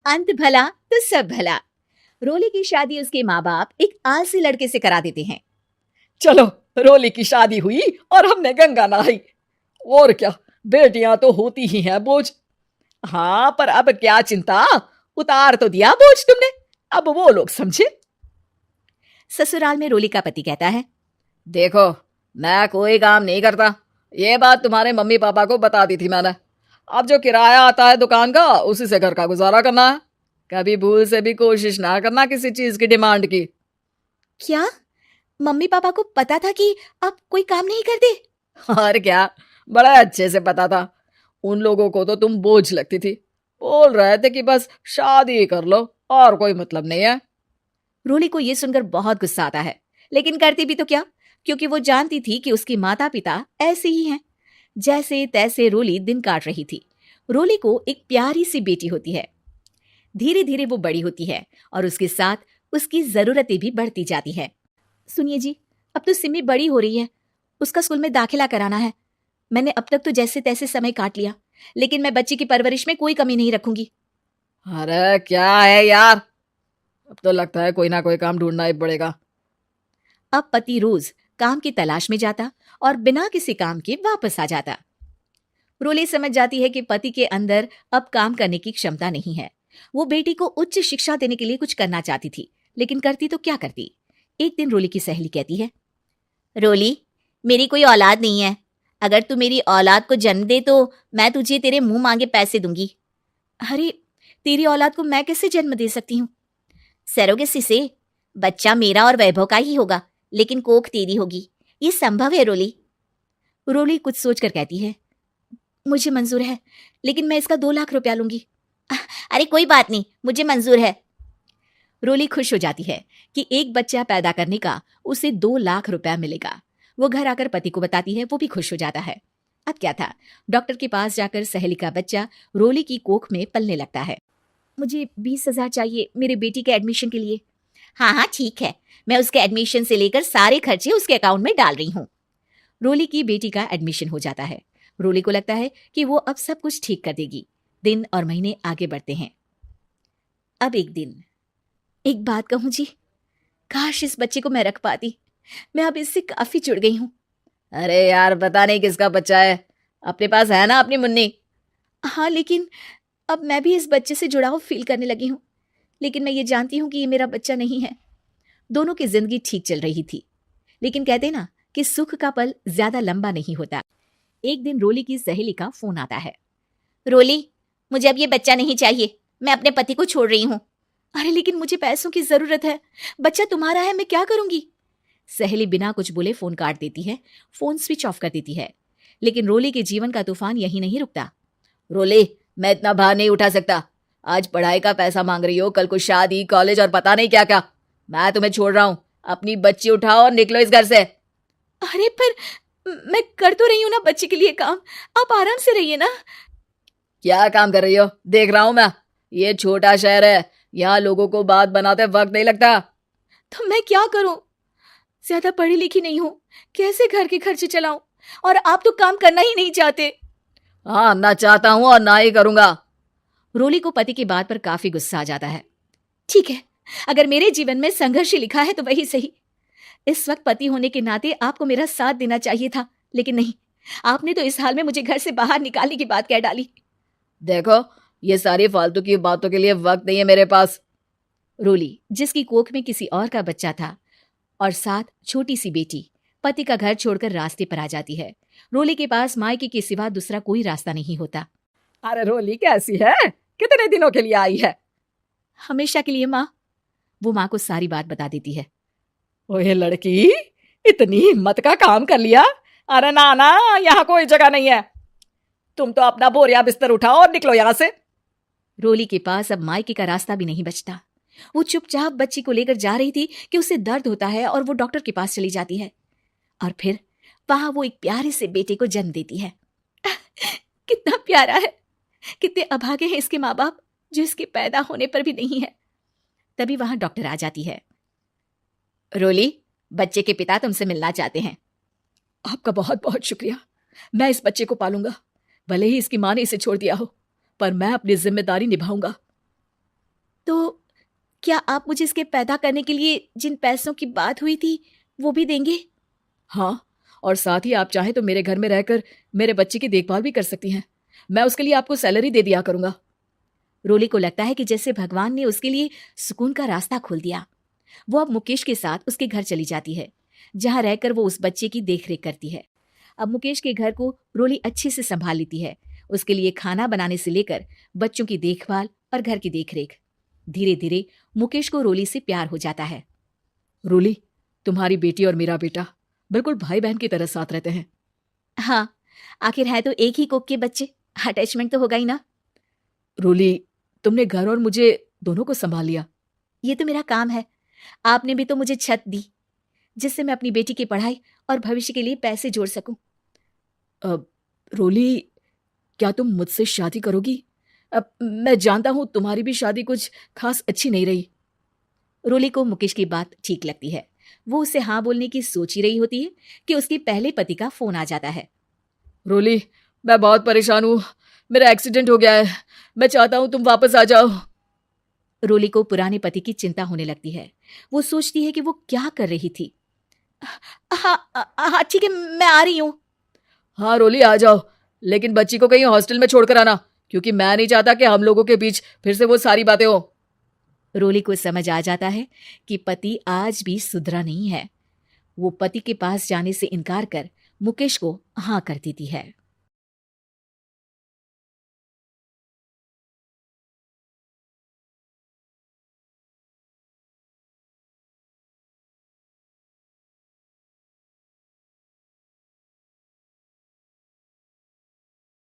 अंत भला तो सब भला। रोली की शादी उसके माँ बाप एक आलसी लड़के से करा देते हैं। चलो, रोली की शादी हुई और हमने गंगा नहाई। और क्या, बेटियां तो होती ही हैं बोझ। हाँ, पर अब क्या चिंता, उतार तो दिया बोझ तुमने, अब वो लोग समझे। ससुराल में रोली का पति कहता है, देखो, मैं कोई काम नहीं करता, ये बात तुम्हारे मम्मी पापा को बता दी थी मैंने। अब जो किराया आता है दुकान का, उसी से घर का गुजारा करना है। कभी भूल से भी कोशिश ना करना किसी चीज की डिमांड की। क्या मम्मी पापा को पता था कि आप कोई काम नहीं करते? और क्या, बड़ा अच्छे से पता था। उन लोगों को तो तुम बोझ लगती थी, बोल रहे थे कि बस शादी कर लो और कोई मतलब नहीं है। रोली को यह सुनकर बहुत गुस्सा आता है, लेकिन करती भी तो क्या, क्योंकि वो जानती थी कि उसके माता पिता ऐसे ही हैं। जैसे तैसे रोली दिन काट रही थी। रोली को एक प्यारी सी बेटी होती है। धीरे धीरे वो बड़ी होती है और उसके साथ उसकी जरूरतें भी बढ़ती जाती है। सुनिए जी, अब तो सिमी बड़ी हो रही है, उसका स्कूल में दाखिला कराना है। मैंने अब तक तो जैसे तैसे समय काट लिया, लेकिन मैं बच्ची की परवरिश में कोई कमी नहीं रखूंगी। अरे क्या है यार, अब तो लगता है कोई ना कोई काम ढूंढना ही पड़ेगा। अब पति रोज काम की तलाश में जाता और बिना किसी काम के वापस आ जाता। रोली समझ जाती है कि पति के अंदर अब काम करने की क्षमता नहीं है। वो बेटी को उच्च शिक्षा देने के लिए कुछ करना चाहती थी, लेकिन करती तो क्या करती। एक दिन रोली की सहेली कहती है, रोली, मेरी कोई औलाद नहीं है। अगर तू मेरी औलाद को जन्म दे तो मैं तुझे तेरे मुंह मांगे पैसे दूंगी। अरे, तेरी औलाद को मैं कैसे जन्म दे सकती हूँ? सरोगेसी से। बच्चा मेरा और वैभव का ही होगा, लेकिन कोख तेरी होगी। ये संभव है रोली। रोली कुछ सोचकर कहती है, मुझे मंजूर है, लेकिन मैं इसका 2 लाख रुपया लूंगी। अरे कोई बात नहीं, मुझे मंजूर है। रोली खुश हो जाती है कि एक बच्चा पैदा करने का उसे 2 लाख रुपया मिलेगा। वो घर आकर पति को बताती है, वो भी खुश हो जाता है। अब क्या था, डॉक्टर के पास जाकर सहेली का बच्चा रोली की कोख में पलने लगता है। मुझे 20,000 चाहिए मेरे बेटी के एडमिशन के लिए। हाँ हाँ ठीक है, मैं उसके एडमिशन से लेकर सारे खर्चे उसके अकाउंट में डाल रही हूँ। रोली की बेटी का एडमिशन हो जाता है। रोली को लगता है कि वो अब सब कुछ ठीक कर देगी। दिन और महीने आगे बढ़ते हैं। अब एक दिन, एक बात कहूं जी, काश इस बच्चे को मैं रख पाती। मैं अब इससे काफी जुड़ गई हूँ। अरे यार, पता नहीं किसका बच्चा है, अपने पास है ना अपनी मुन्नी। हाँ, लेकिन अब मैं भी इस बच्चे से जुड़ाव फील करने लगी हूँ। लेकिन मैं ये जानती हूँ कि ये मेरा बच्चा नहीं है। दोनों की जिंदगी ठीक चल रही थी, लेकिन कहते ना कि सुख का पल ज्यादा लंबा नहीं होता। एक दिन रोली की सहेली का फोन आता है। रोली, मुझे अब ये बच्चा नहीं चाहिए, मैं अपने पति को छोड़ रही हूँ। अरे लेकिन मुझे पैसों की जरूरत है, बच्चा तुम्हारा है, मैं क्या करूंगी? सहेली बिना कुछ बोले फोन काट देती है, फोन स्विच ऑफ कर देती है। लेकिन रोली के जीवन का तूफान यहीं नहीं रुकता। रोली, मैं इतना भार नहीं उठा सकता। आज पढ़ाई का पैसा मांग रही हो, कल को शादी, कॉलेज और पता नहीं क्या क्या। मैं तुम्हें छोड़ रहा हूँ, अपनी बच्ची उठाओ और निकलो इस घर से। अरे पर मैं कर तो रही हूं ना बच्चे के लिए काम, आप आराम से रहिए ना। क्या काम कर रही हो, देख रहा हूं मैं। ये छोटा शहर है, यहाँ लोगों को बात बनाते वक्त नहीं लगता। तो मैं क्या करूं? ज्यादा पढ़ी लिखी नहीं हूं, कैसे घर के खर्चे चलाऊं? और आप तो काम करना ही नहीं चाहते। हाँ, ना चाहता हूं और ना ही करूंगा। रोली को पति की बात पर काफी गुस्सा आ जाता है। ठीक है, अगर मेरे जीवन में संघर्ष लिखा है तो वही सही। इस वक्त पति होने के नाते आपको मेरा साथ देना चाहिए था, लेकिन नहीं, आपने तो इस हाल में मुझे घर से बाहर निकालने की बात कह डाली। देखो, ये सारी फालतू की बातों के लिए वक्त नहीं है मेरे पास। रोली, जिसकी कोख में किसी और का बच्चा था और साथ छोटी सी बेटी, पति का घर छोड़कर रास्ते पर आ जाती है। रोली के पास मायके के सिवा दूसरा कोई रास्ता नहीं होता। अरे रोली कैसी है, कितने दिनों के लिए आई है? हमेशा के लिए माँ। वो माँ को सारी बात बता देती है। ओए लड़की, इतनी हिम्मत का काम कर लिया। अरे ना ना, यहाँ कोई जगह नहीं है। तुम तो अपना बोरिया बिस्तर उठाओ और निकलो यहाँ से। रोली के पास अब मायके का रास्ता भी नहीं बचता। वो चुपचाप बच्ची को लेकर जा रही थी कि उसे दर्द होता है और वो डॉक्टर के पास चली जाती है। और फिर वहां वो एक प्यारे से बेटे को जन्म देती है। कितना प्यारा है, कितने अभागे हैं इसके माँ बाप जो इसके पैदा होने पर भी नहीं है। तभी वहां डॉक्टर आ जाती है। रोली, बच्चे के पिता तुमसे मिलना चाहते हैं। आपका बहुत बहुत शुक्रिया। मैं इस बच्चे को पालूंगा, भले ही इसकी माँ ने इसे छोड़ दिया हो, पर मैं अपनी जिम्मेदारी निभाऊंगा। तो क्या आप मुझे इसके पैदा करने के लिए जिन पैसों की बात हुई थी वो भी देंगे? हाँ, और साथ ही आप चाहे तो मेरे घर में रहकर मेरे बच्चे की देखभाल भी कर सकती हैं। मैं उसके लिए आपको सैलरी दे दिया करूंगा। रोली को लगता है कि जैसे भगवान ने उसके लिए सुकून का रास्ता खोल दिया। वो अब मुकेश के साथ उसके घर चली जाती है, जहां रहकर वो उस बच्चे की देखरेख करती है। अब मुकेश के घर को रोली अच्छे से संभाल लेती है, उसके लिए खाना बनाने से लेकर बच्चों की देखभाल और घर की देखरेख। धीरे धीरे मुकेश को रोली से प्यार हो जाता है। रोली, तुम्हारी बेटी और मेरा बेटा बिल्कुल भाई बहन की तरह साथ रहते हैं। हाँ, आखिर है तो एक ही कोख के बच्चे, अटैचमेंट तो होगा ही ना। रोली, तुमने घर और मुझे दोनों को संभाल लिया। ये तो मेरा काम है। आपने भी तो मुझे छत दी, जिससे मैं अपनी बेटी की पढ़ाई और भविष्य के लिए पैसे जोड़ सकूं। अब रोली, क्या तुम मुझसे शादी करोगी? अब मैं जानता हूं तुम्हारी भी शादी कुछ खास अच्छी नहीं रही। रोली को मुकेश की बात ठीक लगती है। वो उसे हाँ बोलने की सोच ही रही होती है कि उसके पहले पति का फोन आ जाता है। रोली, मैं बहुत परेशान हूं। मेरा एक्सीडेंट हो गया है। मैं चाहता हूं तुम वापस आ जाओ। रोली को पुराने पति की चिंता होने लगती है। वो सोचती है कि वो क्या कर रही थी। हाँ हाँ, ठीक है, मैं आ रही हूँ। हाँ रोली, आ जाओ, लेकिन बच्ची को कहीं हॉस्टल में छोड़कर आना, क्योंकि मैं नहीं चाहता कि हम लोगों के बीच फिर से वो सारी बातें हो। रोली को समझ आ जाता है कि पति आज भी सुधरा नहीं है। वो पति के पास जाने से इनकार कर मुकेश को हाँ कर देती है।